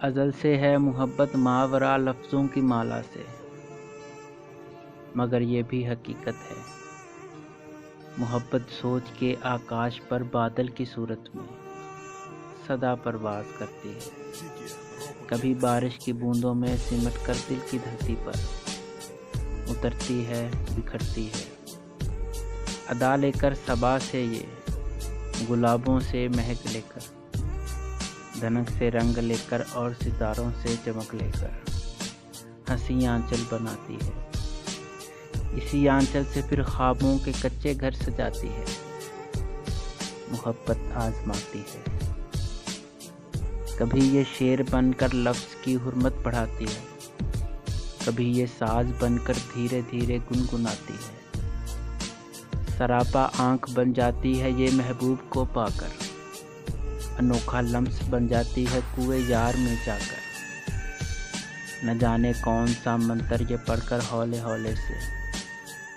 अज़ल से है मोहब्बत मावरा लफ्ज़ों की माला से, मगर ये भी हकीकत है मोहब्बत सोच के आकाश पर बादल की सूरत में सदा परवाज़ करती है। कभी बारिश की बूंदों में सिमट कर दिल की धरती पर उतरती है, बिखरती है। अदा लेकर सबा से ये गुलाबों से महक लेकर, धनक से रंग लेकर और सितारों से चमक लेकर हंसी आंचल बनाती है। इसी आंचल से फिर ख्वाबों के कच्चे घर सजाती है, मोहब्बत आजमाती है। कभी ये शेर बनकर लफ्ज़ की हुर्मत बढ़ाती है, कभी ये साज बनकर धीरे धीरे गुनगुनाती है। सरापा आँख बन जाती है ये महबूब को पाकर, अनोखा लम्स बन जाती है कुएं यार में जाकर। न जाने कौन सा मंतर ये पढ़कर हौले हौले से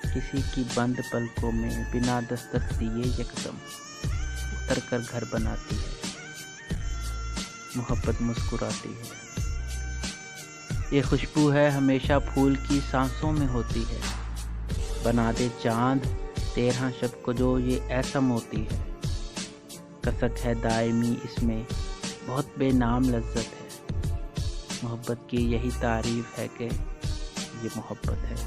किसी की बंद पलकों में बिना दस्तक दिए यकदम उतर कर घर बनाती है, मोहब्बत मुस्कुराती है। ये खुशबू है हमेशा फूल की सांसों में होती है, बना दे चाँद 13 शब को जो ये ऐसा मोती है। कसक है दायमी इसमें बहुत बेनाम लज्जत है, मोहब्बत की यही तारीफ़ है कि ये मोहब्बत है।